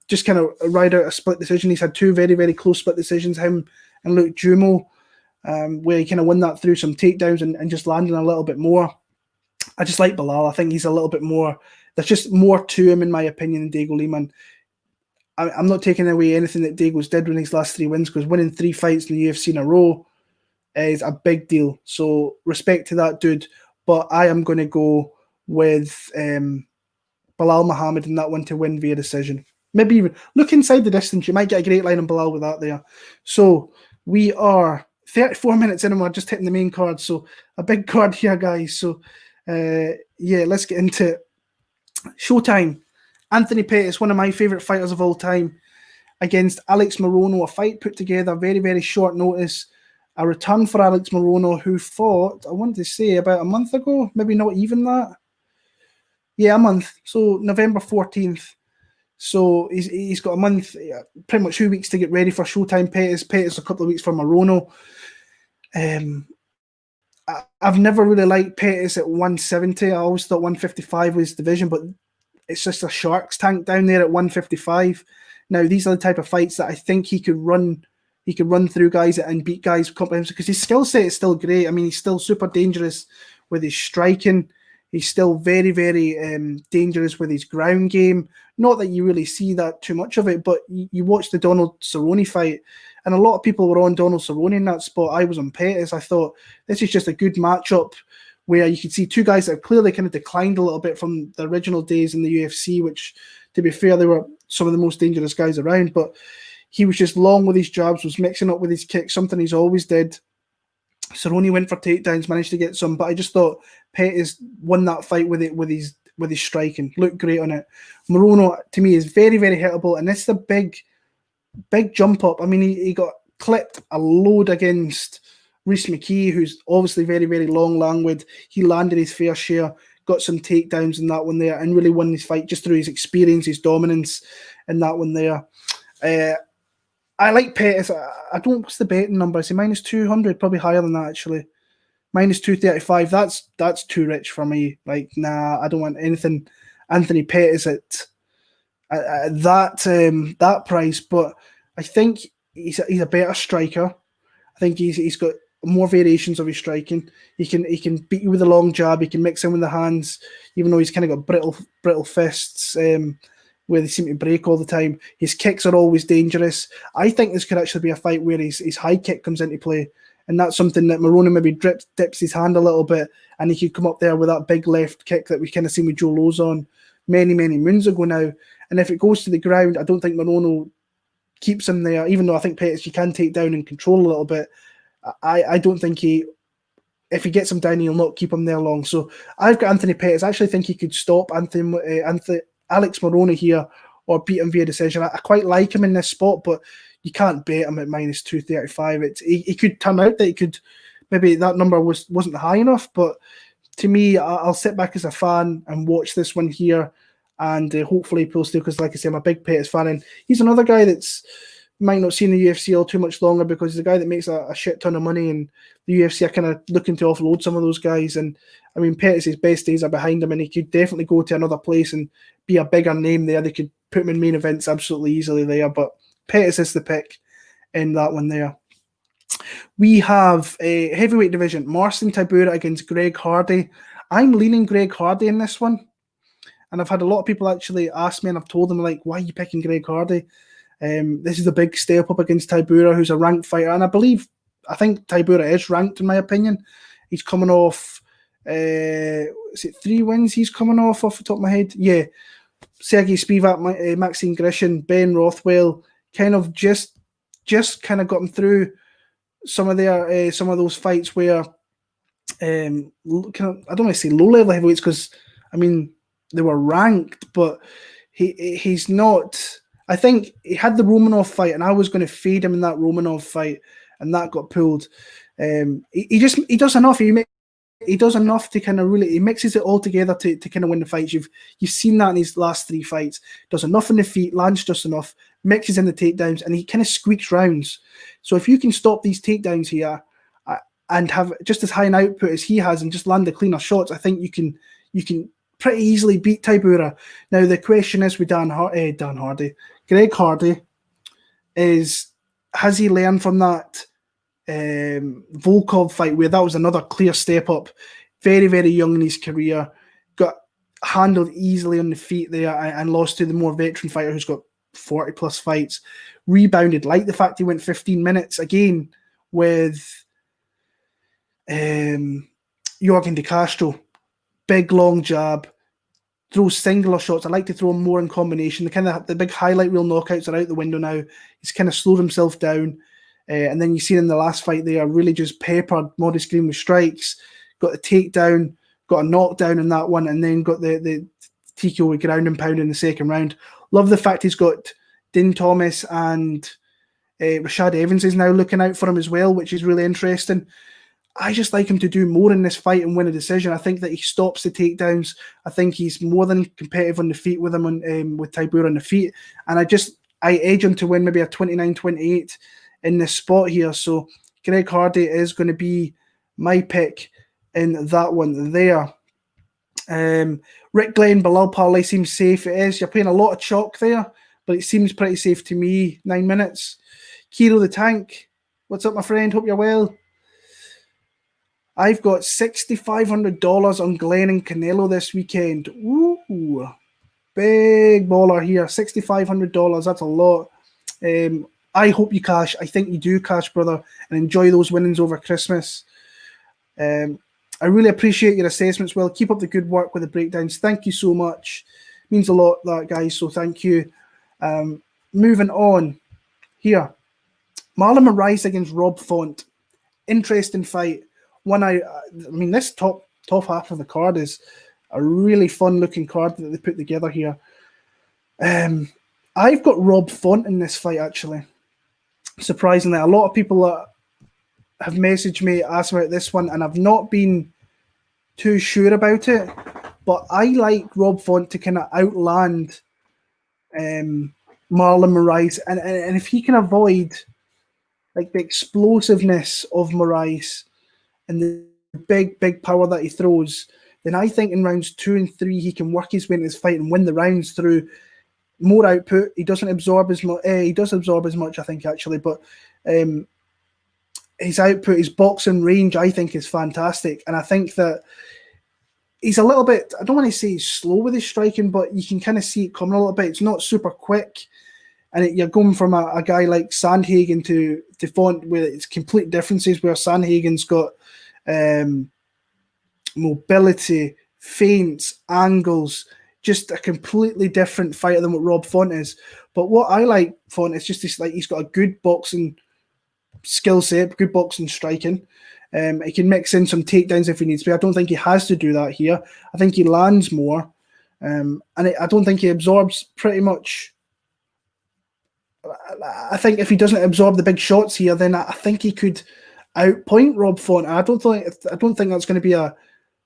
just kind of ride out a split decision. He's had two very, very close split decisions, him and Luke Jumo, where he kind of won that through some takedowns and just landing a little bit more. I just like Belal. I think he's a little bit more. There's just more to him, in my opinion, than Dhiego Lima. I'm not taking away anything that Dhiego's did in his last 3 wins, because winning 3 fights in the UFC in a row is a big deal. So respect to that dude. But I am going to go with Belal Muhammed in that one to win via decision. Maybe even look inside the distance. You might get a great line on Belal with that there. So we are 34 minutes in and we're just hitting the main card. So a big card here, guys. So yeah, let's get into it. Showtime. Anthony Pettis, one of my favourite fighters of all time, against Alex Morono, a fight put together very, very short notice. A return for Alex Morono, who fought, I want to say, about a month ago, maybe not even that. Yeah, a month. So November 14th. So he's got a month, pretty much 2 weeks to get ready for Showtime. Pettis a couple of weeks for Morono. I've never really liked Pettis at 170. I always thought 155 was division, but it's just a shark's tank down there at 155. Now, these are the type of fights that I think he could run. He could run through guys and beat guys comprehensively because his skill set is still great. I mean, he's still super dangerous with his striking. He's still very, very dangerous with his ground game. Not that you really see that too much of it, but you watch the Donald Cerrone fight, and a lot of people were on Donald Cerrone in that spot. I was on Pettis. I thought this is just a good matchup where you could see two guys that have clearly kind of declined a little bit from the original days in the UFC, which, to be fair, they were some of the most dangerous guys around. But he was just long with his jabs, was mixing up with his kicks, something he's always did. Cerrone went for takedowns, managed to get some, but I just thought Pettis won that fight with his striking. Looked great on it. Morono, to me, is very, very hittable, and this is a big jump up. I mean, he got clipped a load against Reese McKee, who's obviously very, very long-languid. He landed his fair share, got some takedowns in that one there, and really won this fight just through his experience, his dominance in that one there. I like Pettis. I don't. What's the betting number? I say -200, probably higher than that actually. -235. That's too rich for me. Like, nah, I don't want anything. Anthony Pettis at that price. But I think he's a better striker. I think he's got more variations of his striking. He can beat you with a long jab. He can mix in with the hands, even though he's kind of got brittle fists. Where they seem to break all the time. His kicks are always dangerous. I think this could actually be a fight where his high kick comes into play, and that's something that Morono maybe dips his hand a little bit, and he could come up there with that big left kick that we kind of seen with Joe Lozon many, many moons ago now. And if it goes to the ground, I don't think Morono keeps him there, even though I think Pettis you can take down and control a little bit. I don't think if he gets him down, he'll not keep him there long. So I've got Anthony Pettis. I actually think he could stop Alex Morono here or beat him via decision. I quite like him in this spot, but you can't bet him at -235. He could turn out that maybe that number wasn't high enough, but to me, I'll sit back as a fan and watch this one here, and hopefully pull still, because like I say, I'm a big Pettis fan, and he's another guy that's might not see in the UFC all too much longer because he's a guy that makes a shit ton of money, and the UFC are kind of looking to offload some of those guys. And I mean, Pettis' best days are behind him, and he could definitely go to another place and be a bigger name there. They could put him in main events absolutely easily there, but Pettis is the pick in that one there. We have a heavyweight division, Marcin Tybura against Greg Hardy. I'm leaning Greg Hardy in this one, and I've had a lot of people actually ask me, and I've told them, like, why are you picking Greg Hardy? This is a big step up against Tybura, who's a ranked fighter, and I think Tybura is ranked in my opinion. He's coming off, is it 3 wins? He's coming off the top of my head, yeah. Sergey Spivak, Maxine Grishin, Ben Rothwell, kind of just kind of got him through some of those fights where I don't want to say low level heavyweights, because I mean they were ranked, but he's not. I think he had the Romanov fight, and I was going to fade him in that Romanov fight, and that got pulled. He does enough. He does enough to kind of really. He mixes it all together to kind of win the fights. You've seen that in his last 3 fights. Does enough in the feet, lands just enough, mixes in the takedowns, and he kind of squeaks rounds. So if you can stop these takedowns here and have just as high an output as he has, and just land the cleaner shots, I think you can pretty easily beat Tybura. Now the question is with Greg Hardy, has he learned from that Volkov fight, where that was another clear step up? Very, very young in his career, got handled easily on the feet there, and lost to the more veteran fighter who's got 40 plus fights. Rebounded, like the fact he went 15 minutes again with Jorgen De Castro. Big long jab, throws singular shots. I like to throw him more in combination. The big highlight reel knockouts are out the window now. He's kind of slowed himself down. And then you see in the last fight there, really just peppered Maurice Green with strikes, got a takedown, got a knockdown in that one, and then got the TKO with ground and pound in the second round. Love the fact he's got Din Thomas and Rashad Evans is now looking out for him as well, which is really interesting. I just like him to do more in this fight and win a decision. I think that he stops the takedowns. I think he's more than competitive on the feet with him with Tybura on the feet. And I edge him to win maybe a 29-28 in this spot here. So Greg Hardy is going to be my pick in that one there. Rick Glenn, Belal parlay seems safe. It is. You're playing a lot of chalk there, but it seems pretty safe to me. 9 minutes. Kiro the Tank, what's up, my friend? Hope you're well. I've got $6,500 on Glenn and Canelo this weekend. Ooh, big baller here. $6,500. That's a lot. I hope you cash. I think you do cash, brother, and enjoy those winnings over Christmas. I really appreciate your assessments. Well, keep up the good work with the breakdowns. Thank you so much. Means a lot, that, guys. So thank you. Moving on here. Marlon Moraes against Rob Font. Interesting fight. This top half of the card is a really fun looking card that they put together here. I've got Rob Font in this fight, actually. Surprisingly, a lot of people have messaged me, asked about this one, and I've not been too sure about it. But I like Rob Font to kind of outland Marlon Moraes, and if he can avoid like the explosiveness of Moraes and the big power that he throws, then I think in rounds 2 and 3 he can work his way into this fight and win the rounds through more output. He doesn't absorb as much. He does absorb as much, I think, actually, but his output, his boxing range, I think, is fantastic. And I think that he's a little bit, I don't want to say he's slow with his striking, but you can kind of see it coming a little bit. It's not super quick. And you're going from a guy like Sandhagen to Font, where it's complete differences, where Sandhagen's got mobility, feints, angles, just a completely different fighter than what Rob Font is. But what I like Font is just this, like, he's got a good boxing skill set, good boxing striking. He can mix in some takedowns if he needs to. I don't think he has to do that here. I think he lands more. And I don't think he absorbs pretty much. I think if he doesn't absorb the big shots here, then I think he could outpoint Rob Font. I don't think that's going to be a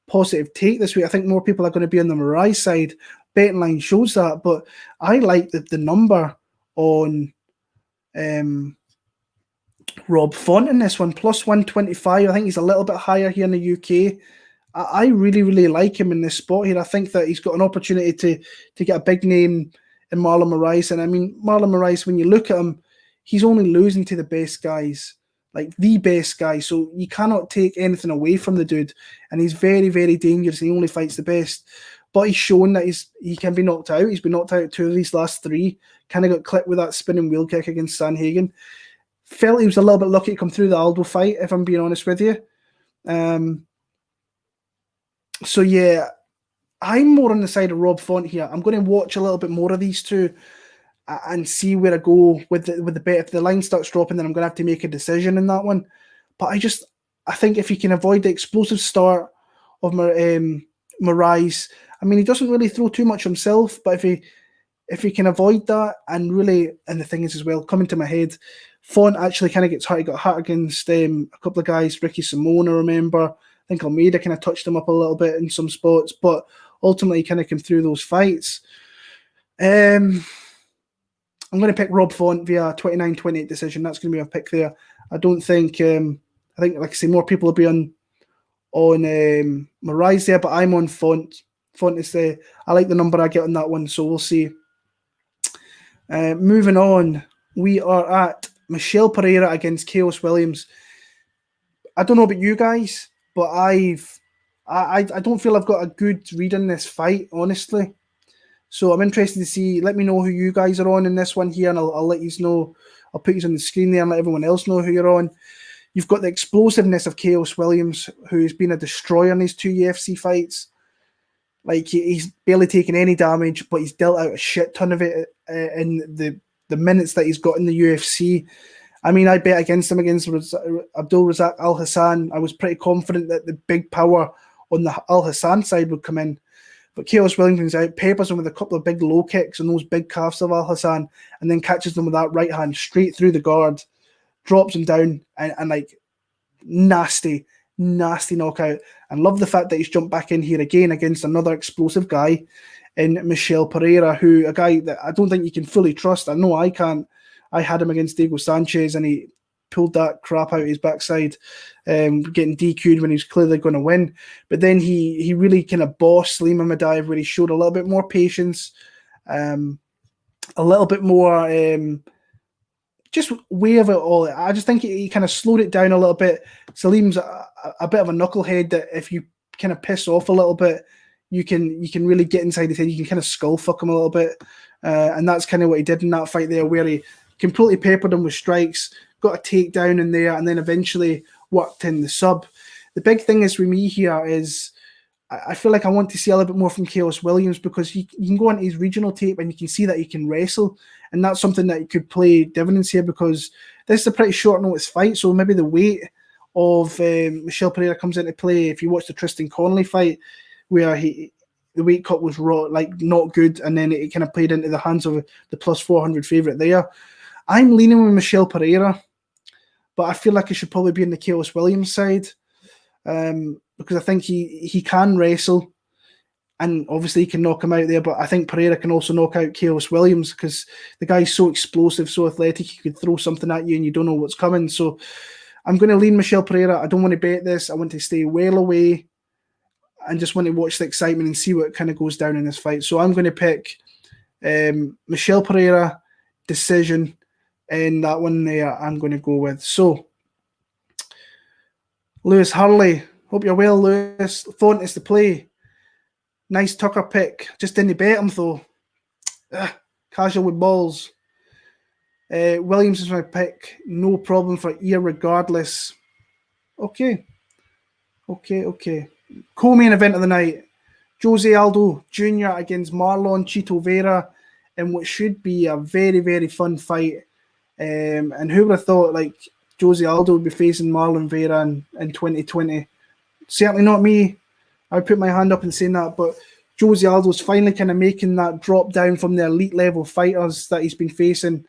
positive take this week. I think more people are going to be on the Moraes side. Betting line shows that, but I like the number on Rob Font in this one, plus 125. I think he's a little bit higher here in the UK. I really, really like him in this spot here. I think that he's got an opportunity to get a big name in Marlon Moraes. And I mean, Marlon Moraes, when you look at him, he's only losing to the best guys, like the best guy. So you cannot take anything away from the dude. And he's very, very dangerous. He only fights the best. But he's shown that he can be knocked out. He's been knocked out 2 of these last 3. Kind of got clipped with that spinning wheel kick against Sandhagen. Felt he was a little bit lucky to come through the Aldo fight, if I'm being honest with you. So yeah, I'm more on the side of Rob Font here. I'm going to watch a little bit more of these two and see where I go with the bet. If the line starts dropping, then I'm going to have to make a decision in that one. But I think if he can avoid the explosive start of Moraes, I mean, he doesn't really throw too much himself, but if he can avoid that and the thing is as well, coming to my head, Font actually kind of gets hurt. He got hurt against a couple of guys, Ricky Simone, I remember. I think Almeida kind of touched him up a little bit in some spots, but ultimately kind of came through those fights. I'm going to pick Rob Font via 29-28 decision. That's going to be my pick there. I don't think, I think, like I say, more people will be on Moraes there, but I'm on Font. Font is I like the number I get on that one, so we'll see. Moving on, we are at Michel Pereira against Khaos Williams. I don't know about you guys, but I don't feel I've got a good read on this fight, honestly. So I'm interested to see. Let me know who you guys are on in this one here, and I'll let you know. I'll put you on the screen there and let everyone else know who you're on. You've got the explosiveness of Khaos Williams, who's been a destroyer in his 2 UFC fights. Like, he's barely taken any damage, but he's dealt out a shit ton of it in the minutes that he's got in the UFC. I mean, I bet against him against Abdul Razak Al Hassan. I was pretty confident that the big power on the Al Hassan side would come in. But Khaos Williams comes out, peppers him with a couple of big low kicks and those big calves of Al Hassan, and then catches them with that right hand straight through the guard, drops him down, and like nasty knockout. And love the fact that he's jumped back in here again against another explosive guy in Michel Pereira, who a guy that I don't think you can fully trust. I know I can't. I had him against Dhiego Sanchez, and he pulled that crap out of his backside, getting DQ'd when he was clearly going to win. But then he really kind of bossed Lima Madaev, where he showed a little bit more patience, a little bit more just way of it all. I just think he kind of slowed it down a little bit. Salim's a bit of a knucklehead that if you kind of piss off a little bit, you can really get inside his head. You can kind of skull fuck him a little bit. And that's kind of what he did in that fight there, where he completely peppered him with strikes, got a takedown in there, and then eventually worked in the sub. The big thing is with me here is I feel like I want to see a little bit more from Khaos Williams, because you can go on his regional tape and you can see that he can wrestle, and that's something that could play dividends here, because this is a pretty short notice fight, so maybe the weight of Michel Pereira comes into play. If you watch the Tristan Connolly fight, where the weight cut was not good, and then it kind of played into the hands of the plus 400 favourite there. I'm leaning with Michel Pereira, but I feel like it should probably be in the Khaos Williams side, because I think he can wrestle, and obviously he can knock him out there, but I think Pereira can also knock out Khaos Williams, because the guy's so explosive, so athletic, he could throw something at you and you don't know what's coming. So I'm going to lean Michel Pereira. I don't want to bet this. I want to stay well away and just want to watch the excitement and see what kind of goes down in this fight. So I'm going to pick Michel Pereira decision, and that one there I'm going to go with. So Lewis Hurley, hope you're well, Lewis. Font is the play. Nice Tucker pick. Just didn't bet him though. Casual with balls. Williams is my pick. No problem for ear regardless. Okay. Co-main event of the night. Jose Aldo Jr. against Marlon Chito Vera in what should be a very, very fun fight. And who would have thought like Jose Aldo would be facing Marlon Vera in 2020? Certainly not me. I put my hand up and saying that, but Jose Aldo's finally kind of making that drop down from the elite level fighters that he's been facing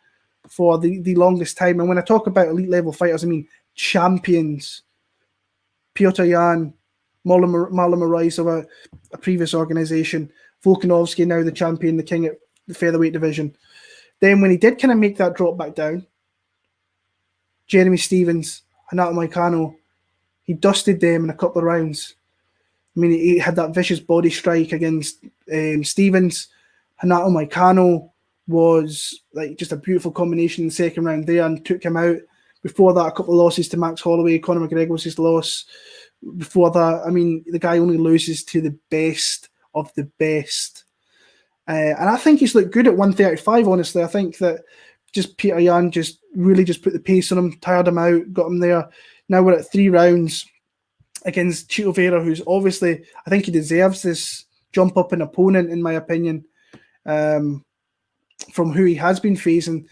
for the longest time. And when I talk about elite level fighters, I mean champions. Piotr Jan, Marlon Moraes of a previous organization, Volkanovski now the champion, the king at the featherweight division. Then when he did kind of make that drop back down, Jeremy Stephens, Renato Moicano, he dusted them in a couple of rounds. I mean, he had that vicious body strike against Stephens. Renato Moicano was like just a beautiful combination in the second round there and took him out. Before that, a couple of losses to Max Holloway. Conor McGregor was his loss. Before that, I mean, the guy only loses to the best of the best. And I think he's looked good at 135, honestly. I think that just Peter Yan just really just put the pace on him, tired him out, got him there. Now we're at 3 rounds against Chito Vera, who's obviously, I think he deserves this jump up in opponent, in my opinion, from who he has been facing.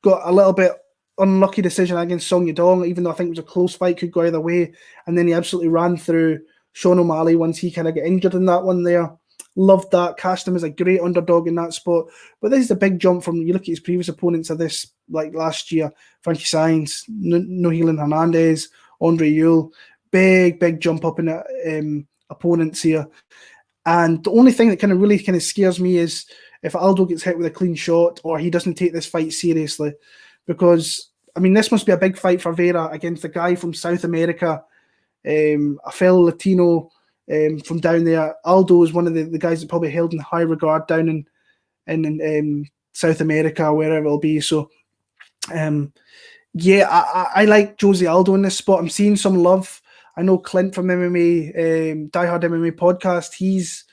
Got a little bit unlucky decision against Song Yadong, even though I think it was a close fight, could go either way. And then he absolutely ran through Sean O'Malley once he kind of got injured in that one there. Loved that. Cast him as a great underdog in that spot. But this is a big jump from, you look at his previous opponents of this, like last year, Frankie Sainz, Nohelan Hernandez, Andre Ewell. Big jump up in opponents here. And the only thing that kind of really kind of scares me is if Aldo gets hit with a clean shot or he doesn't take this fight seriously. Because, I mean, this must be a big fight for Vera against a guy from South America, a fellow Latino from down there. Aldo is one of the guys that probably held in high regard down in South America or wherever it'll be. So, yeah, I like Jose Aldo in this spot. I'm seeing some love. I know Clint from MMA, Die Hard MMA podcast, he's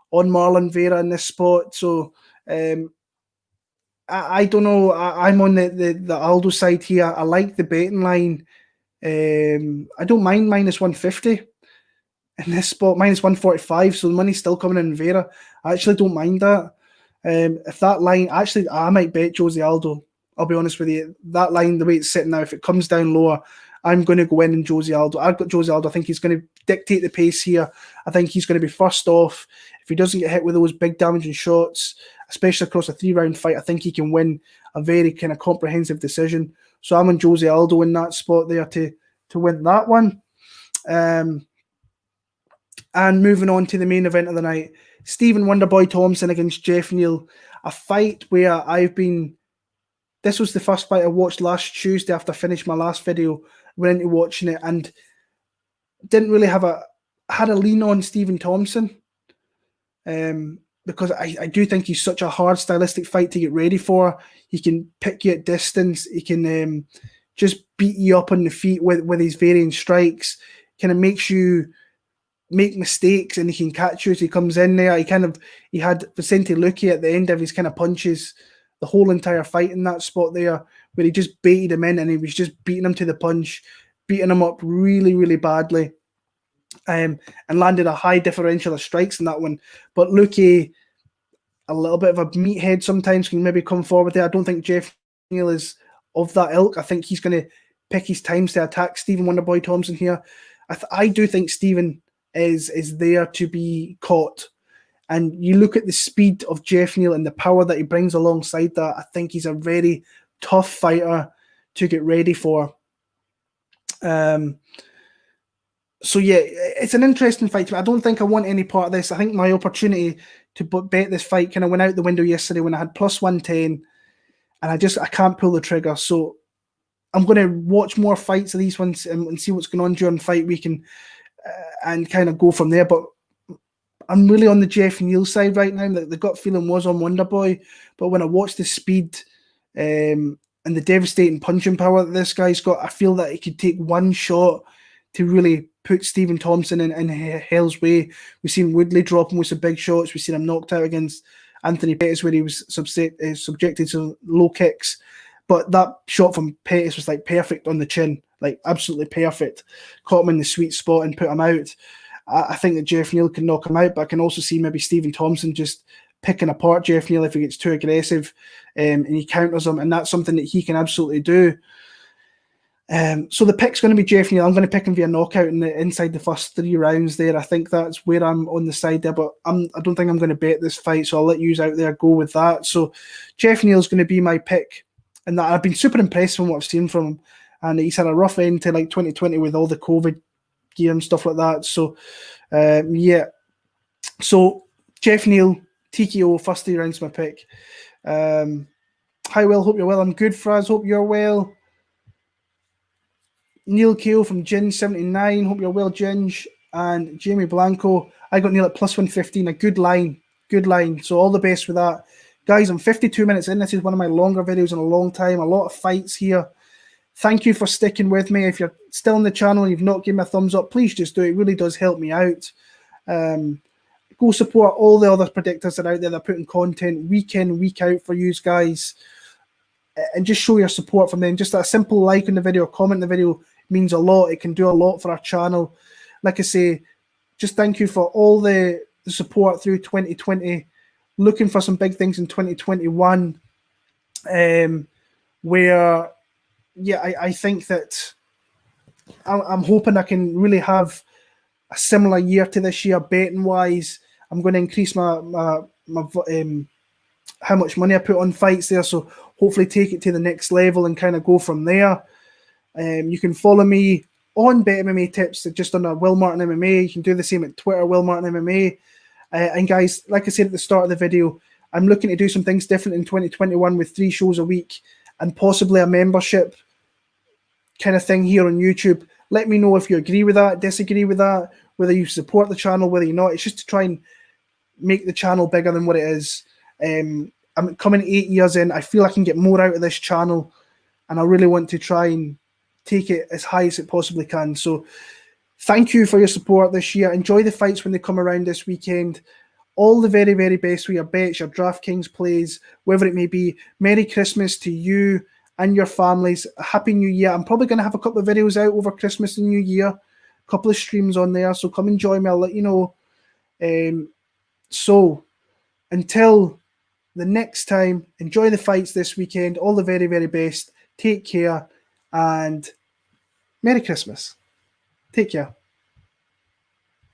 on Marlon Vera in this spot. So, I don't know. I'm on the Aldo side here. I like the betting line. I don't mind minus 150 in this spot, minus 145. So the money's still coming in Vera. I actually don't mind that. If that line, actually, I might bet Jose Aldo. I'll be honest with you. That line, the way it's sitting now, if it comes down lower, I'm going to go in and Jose Aldo. I've got Jose Aldo. I think he's going to dictate the pace here. I think he's going to be first off. If he doesn't get hit with those big damaging shots, especially across a 3-round fight, I think he can win a very kind of comprehensive decision. So I'm on Jose Aldo in that spot there to win that one. And moving on to the main event of the night, Stephen Wonderboy Thompson against Geoff Neal, a fight where this was the first fight I watched last Tuesday after I finished my last video, went into watching it and didn't really had a lean on Stephen Thompson because I do think he's such a hard stylistic fight to get ready for. He can pick you at distance. He can just beat you up on the feet with his varying strikes, kind of makes you make mistakes and he can catch you as he comes in there. He had Vicente Luque at the end of his kind of punches the whole entire fight in that spot there where he just baited him in and he was just beating him to the punch, beating him up really, really badly, and landed a high differential of strikes in that one. But Luque, a little bit of a meathead sometimes, can maybe come forward there. I don't think Geoff Neal is of that ilk. I think he's going to pick his times to attack Stephen Wonderboy Thompson here. I do think Stephen is there to be caught. And you look at the speed of Geoff Neal and the power that he brings alongside that, I think he's a very tough fighter to get ready for. So yeah, it's an interesting fight to me. I don't think I want any part of this. I think my opportunity to bet this fight kind of went out the window yesterday when I had plus 110 and I can't pull the trigger. So I'm going to watch more fights of these ones and see what's going on during fight week and kind of go from there. But I'm really on the Geoff Neal side right now. The gut feeling was on Wonderboy, but when I watch the speed and the devastating punching power that this guy's got, I feel that he could take one shot to really put Stephen Thompson in hell's way. We've seen Woodley drop him with some big shots. We've seen him knocked out against Anthony Pettis where he was subjected to low kicks. But that shot from Pettis was like perfect on the chin, like absolutely perfect. Caught him in the sweet spot and put him out. I think that Geoff Neal can knock him out, but I can also see maybe Stephen Thompson just picking apart Geoff Neal if he gets too aggressive and he counters him, and that's something that he can absolutely do. So the pick's going to be Geoff Neal. I'm going to pick him via knockout inside the first 3 rounds there. I think that's where I'm on the side there, but I don't think I'm going to bet this fight, so I'll let you out there go with that. So Geoff Neal's going to be my pick, and that I've been super impressed from what I've seen from him, and he's had a rough end to like 2020 with all the COVID gear and stuff like that. So yeah, so Geoff Neal TKO first 3 rounds my pick. Hi Will, hope you're well. I'm good, Fraz, hope you're well. Neil KO from Gin79, hope you're well, Ginge. And Jamie Blanco, I got Neil at plus 115, a good line, so all the best with that. Guys, I'm 52 minutes in. This is one of my longer videos in a long time, a lot of fights here. Thank you for sticking with me. If you're still on the channel and you've not given me a thumbs up, please just do it. It really does help me out. Go support all the other predictors that are out there that are putting content week in, week out for you guys. And just show your support from them. Just a simple like on the video, comment on the video means a lot. It can do a lot for our channel. Like I say, just thank you for all the support through 2020. Looking for some big things in 2021. Where... yeah, I think that I'm hoping I can really have a similar year to this year betting wise. I'm going to increase my how much money I put on fights there, so hopefully take it to the next level and kind of go from there. You can follow me on Bet MMA Tips just under Will Martin MMA. You can do the same at Twitter, Will Martin MMA. And guys, like I said at the start of the video, I'm looking to do some things different in 2021 with 3 shows a week and possibly a membership kind of thing here on YouTube. Let me know if you agree with that, disagree with that, whether you support the channel, whether you're not. It's just to try and make the channel bigger than what it is. I'm coming 8 years in. I feel I can get more out of this channel, and I really want to try and take it as high as it possibly can. So thank you for your support this year. Enjoy the fights when they come around this weekend. All the very, very best for your bets, your DraftKings plays, whatever it may be. Merry Christmas to you and your families. A Happy New Year. I'm probably going to have a couple of videos out over Christmas and New Year. A couple of streams on there. So come and join me. I'll let you know. So until the next time, enjoy the fights this weekend. All the very, very best. Take care and Merry Christmas. Take care.